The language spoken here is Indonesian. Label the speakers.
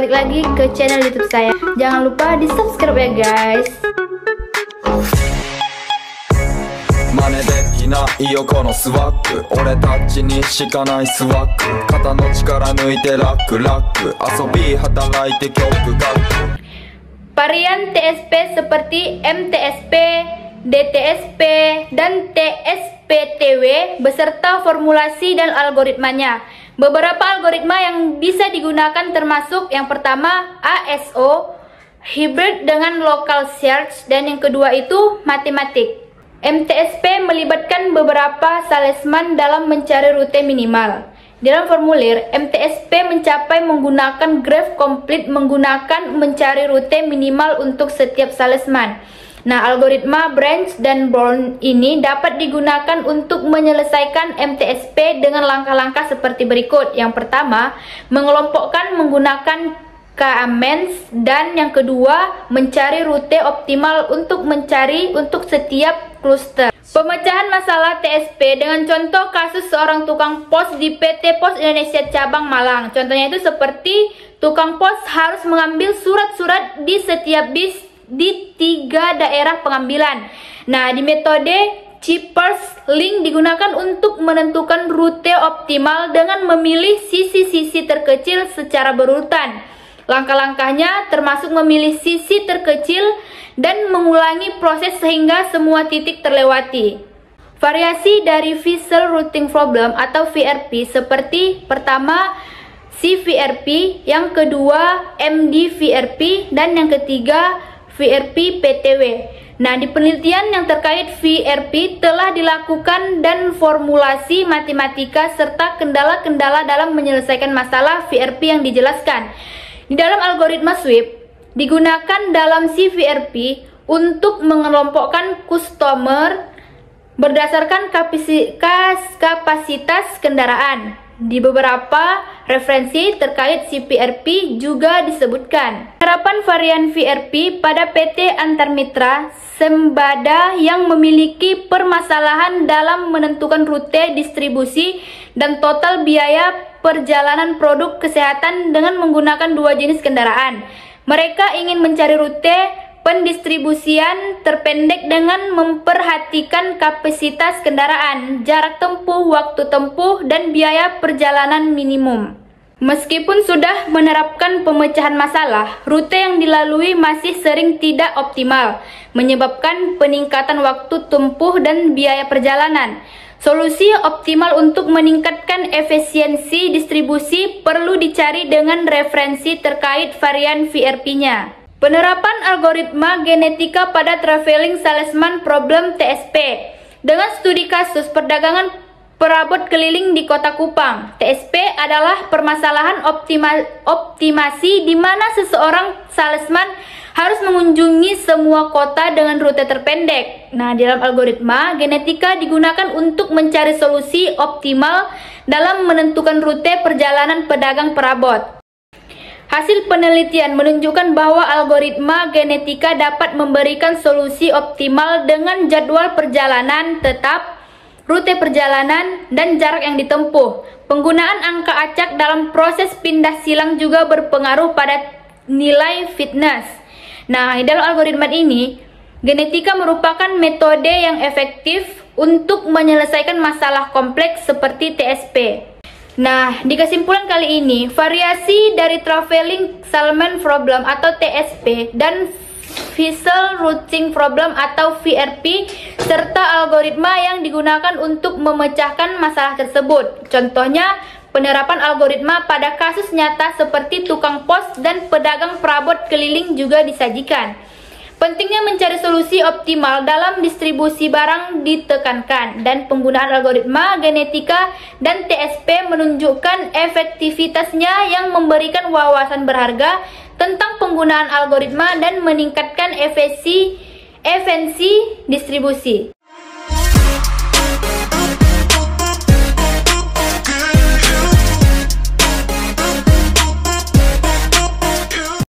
Speaker 1: balik lagi ke channel YouTube saya. Jangan lupa di subscribe ya guys.
Speaker 2: 真似できないよこのスワッグ俺たちにしかないスワッグ肩の力抜いてラックラック遊び働いて曲書く
Speaker 1: Varian TSP seperti MTSP, DTSP, dan TSPTW beserta formulasi dan algoritmanya. Beberapa algoritma yang bisa digunakan termasuk yang pertama ASO, hybrid dengan local search, dan yang kedua itu matematik. MTSP melibatkan beberapa salesman dalam mencari rute minimal. Di dalam formulir, MTSP mencapai menggunakan graph complete menggunakan mencari rute minimal untuk setiap salesman. Nah, algoritma branch dan bourne ini dapat digunakan untuk menyelesaikan MTSP dengan langkah-langkah seperti berikut. Yang pertama, mengelompokkan menggunakan K-amends, dan yang kedua, mencari rute optimal untuk setiap cluster. Pemecahan masalah TSP dengan contoh kasus seorang tukang pos di PT Pos Indonesia Cabang Malang. Contohnya itu seperti tukang pos harus mengambil surat-surat di setiap bis di 3 daerah pengambilan. Nah, di metode cheapest link digunakan untuk menentukan rute optimal dengan memilih sisi-sisi terkecil secara berurutan. Langkah-langkahnya termasuk memilih sisi terkecil dan mengulangi proses sehingga semua titik terlewati. Variasi dari Visual Routing Problem atau VRP seperti pertama CVRP, yang kedua MDVRP, dan yang ketiga VRP PTW. Nah, di penelitian yang terkait VRP telah dilakukan dan formulasi matematika serta kendala-kendala dalam menyelesaikan masalah VRP yang dijelaskan. Di dalam algoritma sweep, digunakan dalam CVRP untuk mengelompokkan customer berdasarkan kapasitas kendaraan. Di beberapa referensi terkait CVRP juga disebutkan. Penerapan varian VRP pada PT Antar Mitra Sembada yang memiliki permasalahan dalam menentukan rute distribusi dan total biaya perjalanan produk kesehatan dengan menggunakan 2 jenis kendaraan. Mereka ingin mencari rute pendistribusian terpendek dengan memperhatikan kapasitas kendaraan, jarak tempuh, waktu tempuh, dan biaya perjalanan minimum. Meskipun sudah menerapkan pemecahan masalah, rute yang dilalui masih sering tidak optimal, menyebabkan peningkatan waktu tempuh dan biaya perjalanan. Solusi optimal untuk meningkatkan efisiensi distribusi perlu dicari dengan referensi terkait varian VRP-nya. Penerapan algoritma genetika pada traveling salesman problem TSP. Dengan studi kasus perdagangan perabot keliling di Kota Kupang, TSP adalah permasalahan optimasi di mana seseorang salesman harus mengunjungi semua kota dengan rute terpendek. Nah, di dalam algoritma genetika digunakan untuk mencari solusi optimal dalam menentukan rute perjalanan pedagang perabot. Hasil penelitian menunjukkan bahwa algoritma genetika dapat memberikan solusi optimal dengan jadwal perjalanan tetap, rute perjalanan, dan jarak yang ditempuh. Penggunaan angka acak dalam proses pindah silang juga berpengaruh pada nilai fitness. Nah, dalam algoritma ini, genetika merupakan metode yang efektif untuk menyelesaikan masalah kompleks seperti TSP. Nah, di kesimpulan kali ini, variasi dari Traveling Salesman Problem atau TSP dan Visual Routing Problem atau VRP serta algoritma yang digunakan untuk memecahkan masalah tersebut. Contohnya, penerapan algoritma pada kasus nyata seperti tukang pos dan pedagang perabot keliling juga disajikan. Pentingnya mencari solusi optimal dalam distribusi barang ditekankan, dan penggunaan algoritma genetika dan TSP menunjukkan efektivitasnya yang memberikan wawasan berharga tentang penggunaan algoritma dan meningkatkan efisiensi distribusi.